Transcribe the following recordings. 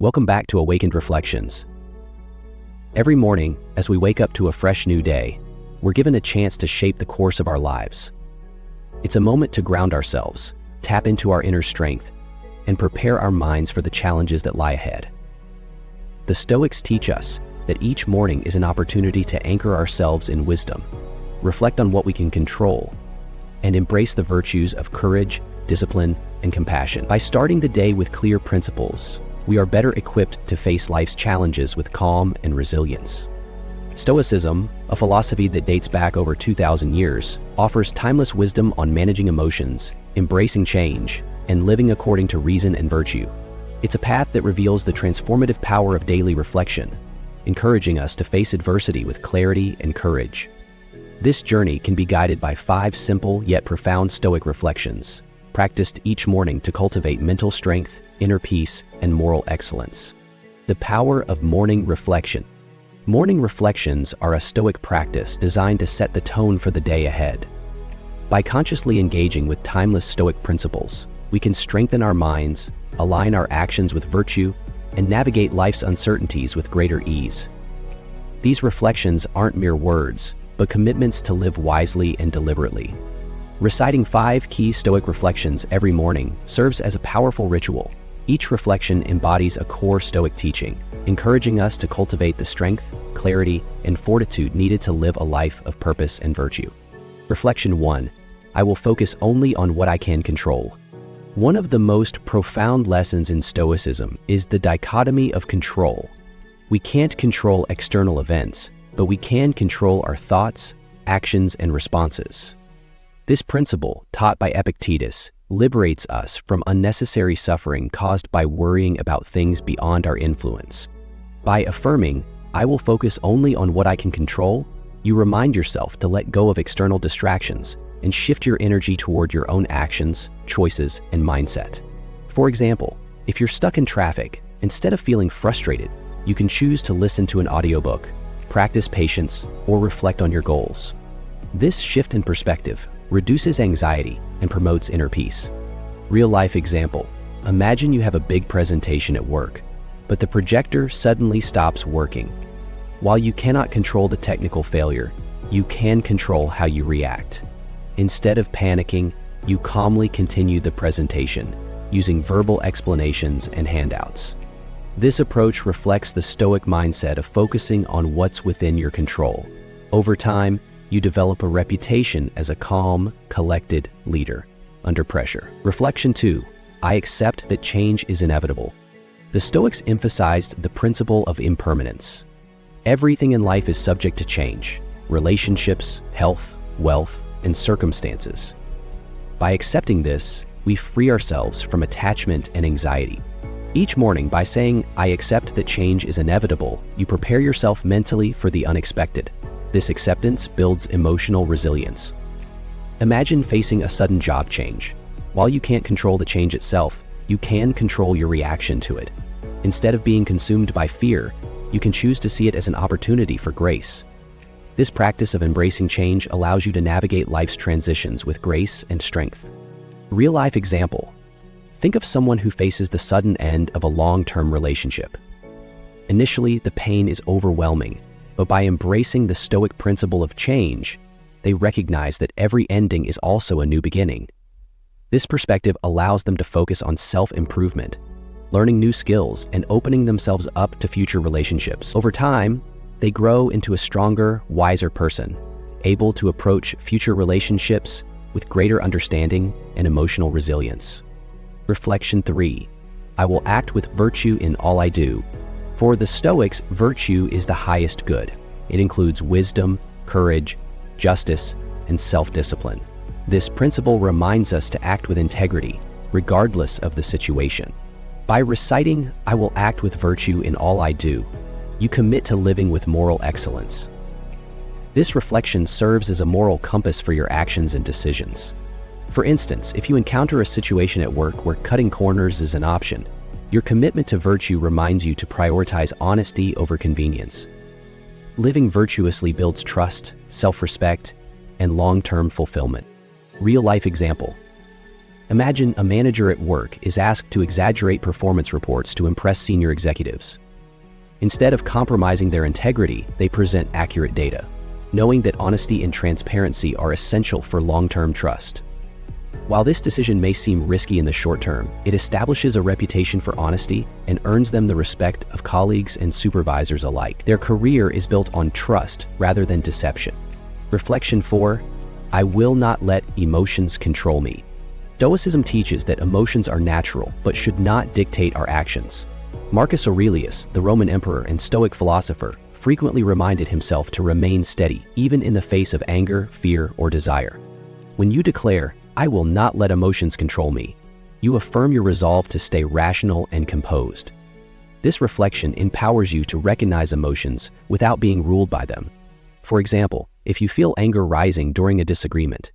Welcome back to Awakened Reflections. Every morning, as we wake up to a fresh new day, we're given a chance to shape the course of our lives. It's a moment to ground ourselves, tap into our inner strength, and prepare our minds for the challenges that lie ahead. The Stoics teach us that each morning is an opportunity to anchor ourselves in wisdom, reflect on what we can control, and embrace the virtues of courage, discipline, and compassion. By starting the day with clear principles, we are better equipped to face life's challenges with calm and resilience. Stoicism, a philosophy that dates back over 2,000 years, offers timeless wisdom on managing emotions, embracing change, and living according to reason and virtue. It's a path that reveals the transformative power of daily reflection, encouraging us to face adversity with clarity and courage. This journey can be guided by 5 simple yet profound Stoic reflections, practiced each morning to cultivate mental strength, inner peace, and moral excellence. The power of morning reflection. Morning reflections are a Stoic practice designed to set the tone for the day ahead. By consciously engaging with timeless Stoic principles, we can strengthen our minds, align our actions with virtue, and navigate life's uncertainties with greater ease. These reflections aren't mere words, but commitments to live wisely and deliberately. Reciting 5 key Stoic reflections every morning serves as a powerful ritual. Each reflection embodies a core Stoic teaching, encouraging us to cultivate the strength, clarity, and fortitude needed to live a life of purpose and virtue. Reflection 1. I will focus only on what I can control. One of the most profound lessons in Stoicism is the dichotomy of control. We can't control external events, but we can control our thoughts, actions, and responses. This principle, taught by Epictetus, liberates us from unnecessary suffering caused by worrying about things beyond our influence. By affirming, I will focus only on what I can control, you remind yourself to let go of external distractions and shift your energy toward your own actions, choices, and mindset. For example, if you're stuck in traffic, instead of feeling frustrated, you can choose to listen to an audiobook, practice patience, or reflect on your goals. This shift in perspective reduces anxiety and promotes inner peace. Real-life example. Imagine you have a big presentation at work, but the projector suddenly stops working. While you cannot control the technical failure, you can control how you react. Instead of panicking, you calmly continue the presentation, using verbal explanations and handouts. This approach reflects the Stoic mindset of focusing on what's within your control. Over time, you develop a reputation as a calm, collected leader under pressure. Reflection 2. I accept that change is inevitable. The Stoics emphasized the principle of impermanence. Everything in life is subject to change: relationships, health, wealth, and circumstances. By accepting this, we free ourselves from attachment and anxiety. Each morning, by saying, I accept that change is inevitable, you prepare yourself mentally for the unexpected. This acceptance builds emotional resilience. Imagine facing a sudden job change. While you can't control the change itself, you can control your reaction to it. Instead of being consumed by fear, you can choose to see it as an opportunity for grace. This practice of embracing change allows you to navigate life's transitions with grace and strength. Real-life example. Think of someone who faces the sudden end of a long-term relationship. Initially, the pain is overwhelming, but by embracing the Stoic principle of change, they recognize that every ending is also a new beginning. This perspective allows them to focus on self-improvement, learning new skills, and opening themselves up to future relationships. Over time, they grow into a stronger, wiser person, able to approach future relationships with greater understanding and emotional resilience. Reflection 3. I will act with virtue in all I do. For the Stoics, virtue is the highest good. It includes wisdom, courage, justice, and self-discipline. This principle reminds us to act with integrity, regardless of the situation. By reciting, I will act with virtue in all I do, you commit to living with moral excellence. This reflection serves as a moral compass for your actions and decisions. For instance, if you encounter a situation at work where cutting corners is an option, your commitment to virtue reminds you to prioritize honesty over convenience. Living virtuously builds trust, self-respect, and long-term fulfillment. Real-life example. Imagine a manager at work is asked to exaggerate performance reports to impress senior executives. Instead of compromising their integrity, they present accurate data, knowing that honesty and transparency are essential for long-term trust. While this decision may seem risky in the short term, it establishes a reputation for honesty and earns them the respect of colleagues and supervisors alike. Their career is built on trust rather than deception. Reflection 4. I will not let emotions control me. Stoicism teaches that emotions are natural but should not dictate our actions. Marcus Aurelius, the Roman emperor and Stoic philosopher, frequently reminded himself to remain steady, even in the face of anger, fear, or desire. When you declare, "I will not let emotions control me," you affirm your resolve to stay rational and composed. This reflection empowers you to recognize emotions without being ruled by them. For example, if you feel anger rising during a disagreement,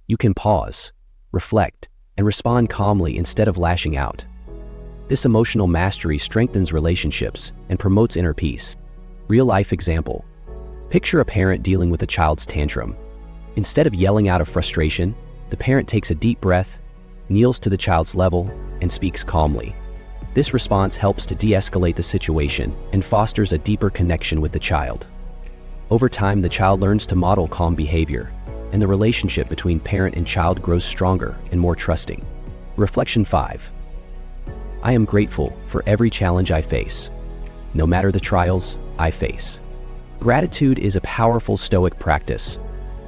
you can pause, reflect, and respond calmly instead of lashing out. This emotional mastery strengthens relationships and promotes inner peace. Real-life example. Picture a parent dealing with a child's tantrum. Instead of yelling out of frustration, the parent takes a deep breath, kneels to the child's level, and speaks calmly. This response helps to de-escalate the situation and fosters a deeper connection with the child. Over time, the child learns to model calm behavior, and the relationship between parent and child grows stronger and more trusting. Reflection 5. I am grateful for every challenge I face, no matter the trials I face. Gratitude is a powerful Stoic practice.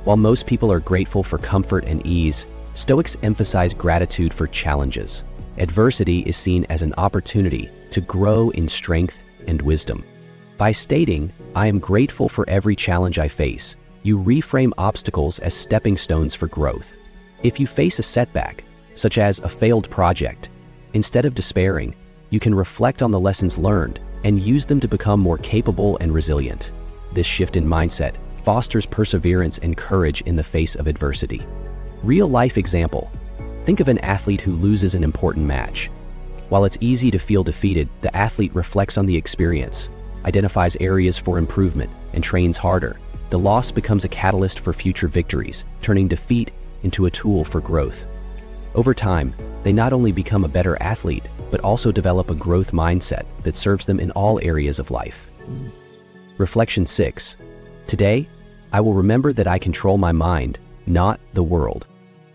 While most people are grateful for comfort and ease, Stoics emphasize gratitude for challenges. Adversity is seen as an opportunity to grow in strength and wisdom. By stating, "I am grateful for every challenge I face," you reframe obstacles as stepping stones for growth. If you face a setback, such as a failed project, instead of despairing, you can reflect on the lessons learned and use them to become more capable and resilient. This shift in mindset fosters perseverance and courage in the face of adversity. Real-life example. Think of an athlete who loses an important match. While it's easy to feel defeated, the athlete reflects on the experience, identifies areas for improvement, and trains harder. The loss becomes a catalyst for future victories, turning defeat into a tool for growth. Over time, they not only become a better athlete, but also develop a growth mindset that serves them in all areas of life. Reflection 6. Today, I will remember that I control my mind, not the world.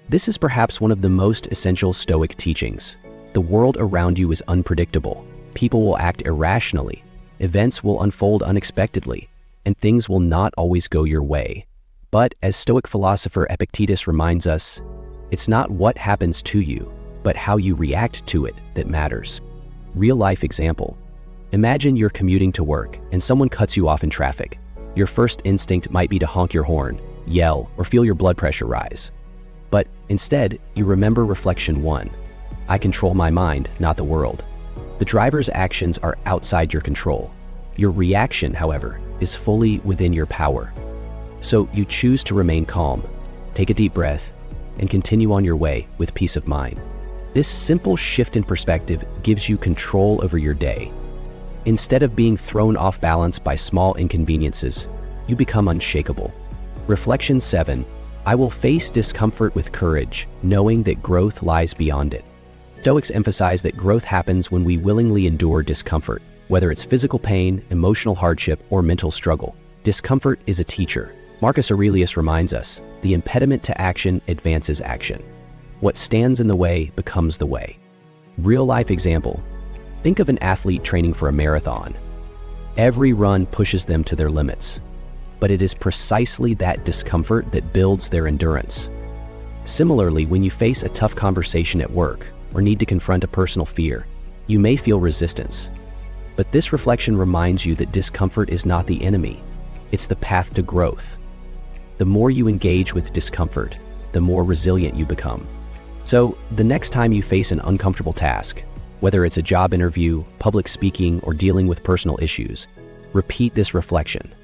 This is perhaps one of the most essential Stoic teachings. The world around you is unpredictable. People will act irrationally. Events will unfold unexpectedly, and things will not always go your way. But as Stoic philosopher Epictetus reminds us, it's not what happens to you, but how you react to it that matters. Real-life example. Imagine you're commuting to work and someone cuts you off in traffic. Your first instinct might be to honk your horn, yell, or feel your blood pressure rise. But instead, you remember reflection 1. I control my mind, not the world. The driver's actions are outside your control. Your reaction, however, is fully within your power. So you choose to remain calm, take a deep breath, and continue on your way with peace of mind. This simple shift in perspective gives you control over your day. Instead of being thrown off balance by small inconveniences, you become unshakable. Reflection 7. I will face discomfort with courage, knowing that growth lies beyond it. Stoics emphasize that growth happens when we willingly endure discomfort, whether it's physical pain, emotional hardship, or mental struggle. Discomfort is a teacher. Marcus Aurelius reminds us, the impediment to action advances action. What stands in the way becomes the way. Real-life example. Think of an athlete training for a marathon. Every run pushes them to their limits, but it is precisely that discomfort that builds their endurance. Similarly, when you face a tough conversation at work or need to confront a personal fear, you may feel resistance. But this reflection reminds you that discomfort is not the enemy, it's the path to growth. The more you engage with discomfort, the more resilient you become. So, the next time you face an uncomfortable task, whether it's a job interview, public speaking, or dealing with personal issues, repeat this reflection.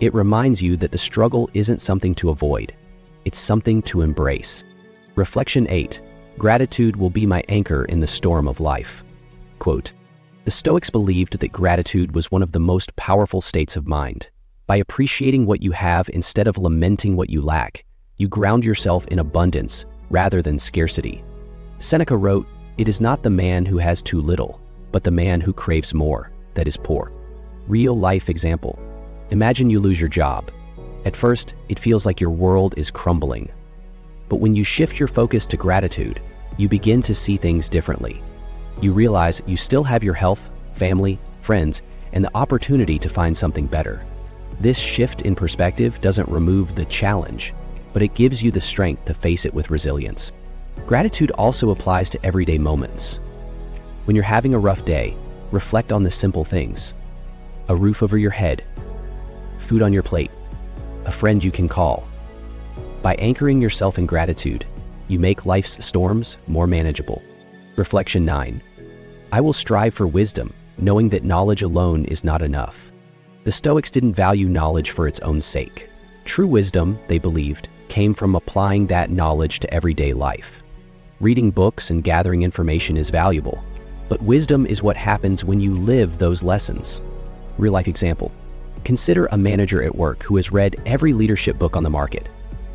It reminds you that the struggle isn't something to avoid, it's something to embrace. Reflection 8. Gratitude will be my anchor in the storm of life. Quote, the Stoics believed that gratitude was one of the most powerful states of mind. By appreciating what you have instead of lamenting what you lack, you ground yourself in abundance rather than scarcity. Seneca wrote, "It is not the man who has too little, but the man who craves more, that is poor." Real-life example. Imagine you lose your job. At first, it feels like your world is crumbling. But when you shift your focus to gratitude, you begin to see things differently. You realize you still have your health, family, friends, and the opportunity to find something better. This shift in perspective doesn't remove the challenge, but it gives you the strength to face it with resilience. Gratitude also applies to everyday moments. When you're having a rough day, reflect on the simple things. A roof over your head, food on your plate, a friend you can call. By anchoring yourself in gratitude, you make life's storms more manageable. Reflection 9. I will strive for wisdom, knowing that knowledge alone is not enough. The Stoics didn't value knowledge for its own sake. True wisdom, they believed, came from applying that knowledge to everyday life. Reading books and gathering information is valuable, but wisdom is what happens when you live those lessons. Real-life example. Consider a manager at work who has read every leadership book on the market.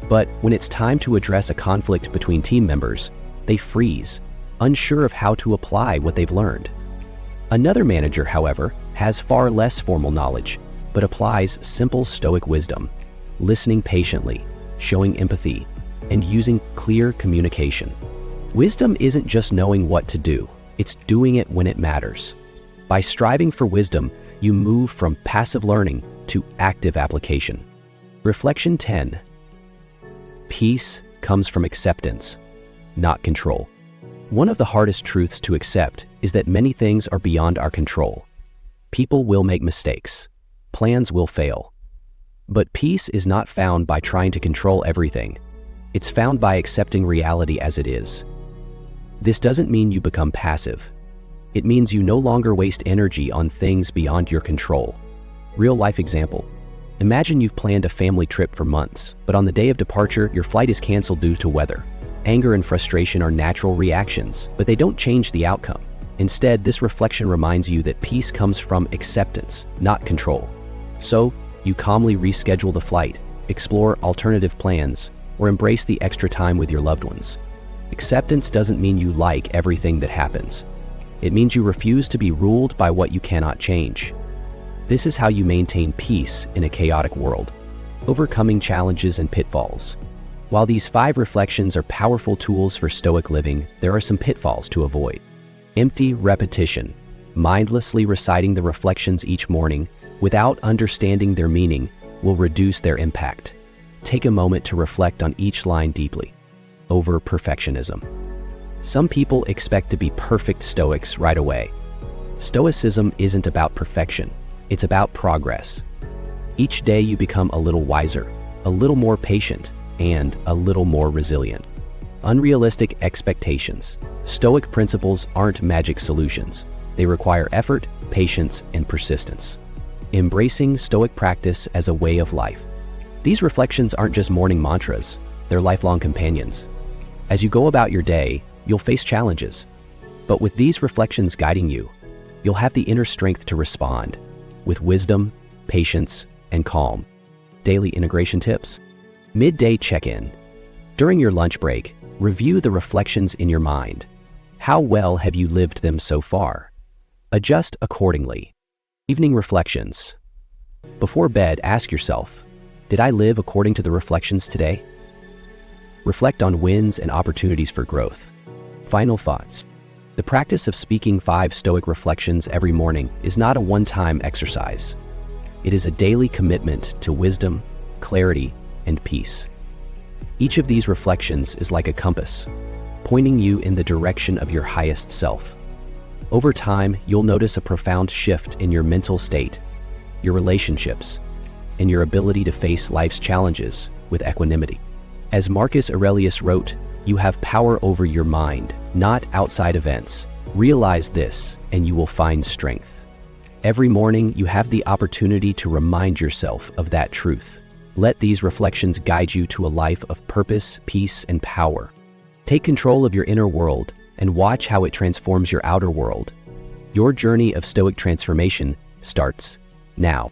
But when it's time to address a conflict between team members, they freeze, unsure of how to apply what they've learned. Another manager, however, has far less formal knowledge, but applies simple Stoic wisdom, listening patiently, showing empathy, and using clear communication. Wisdom isn't just knowing what to do, it's doing it when it matters. By striving for wisdom, you move from passive learning to active application. Reflection 10. Peace comes from acceptance, not control. One of the hardest truths to accept is that many things are beyond our control. People will make mistakes. Plans will fail. But peace is not found by trying to control everything. It's found by accepting reality as it is. This doesn't mean you become passive. It means you no longer waste energy on things beyond your control. Real-life example. Imagine you've planned a family trip for months, but on the day of departure, your flight is canceled due to weather. Anger and frustration are natural reactions, but they don't change the outcome. Instead, this reflection reminds you that peace comes from acceptance, not control. So, you calmly reschedule the flight, explore alternative plans, or embrace the extra time with your loved ones. Acceptance doesn't mean you like everything that happens. It means you refuse to be ruled by what you cannot change. This is how you maintain peace in a chaotic world. Overcoming challenges and pitfalls. While these 5 reflections are powerful tools for Stoic living, there are some pitfalls to avoid. Empty repetition. Mindlessly reciting the reflections each morning without understanding their meaning will reduce their impact. Take a moment to reflect on each line deeply. Over-perfectionism. Some people expect to be perfect Stoics right away. Stoicism isn't about perfection, it's about progress. Each day you become a little wiser, a little more patient, and a little more resilient. Unrealistic expectations. Stoic principles aren't magic solutions. They require effort, patience, and persistence. Embracing Stoic practice as a way of life. These reflections aren't just morning mantras, they're lifelong companions. As you go about your day, you'll face challenges. But with these reflections guiding you, you'll have the inner strength to respond with wisdom, patience, and calm. Daily integration tips. Midday check-in. During your lunch break, review the reflections in your mind. How well have you lived them so far? Adjust accordingly. Evening reflections. Before bed, ask yourself, did I live according to the reflections today? Reflect on wins and opportunities for growth. Final thoughts. The practice of speaking 5 Stoic reflections every morning is not a one-time exercise. It is a daily commitment to wisdom, clarity, and peace. Each of these reflections is like a compass, pointing you in the direction of your highest self. Over time, you'll notice a profound shift in your mental state, your relationships, and your ability to face life's challenges with equanimity. As Marcus Aurelius wrote, you have power over your mind, not outside events. Realize this, and you will find strength. Every morning, you have the opportunity to remind yourself of that truth. Let these reflections guide you to a life of purpose, peace, and power. Take control of your inner world and watch how it transforms your outer world. Your journey of Stoic transformation starts now.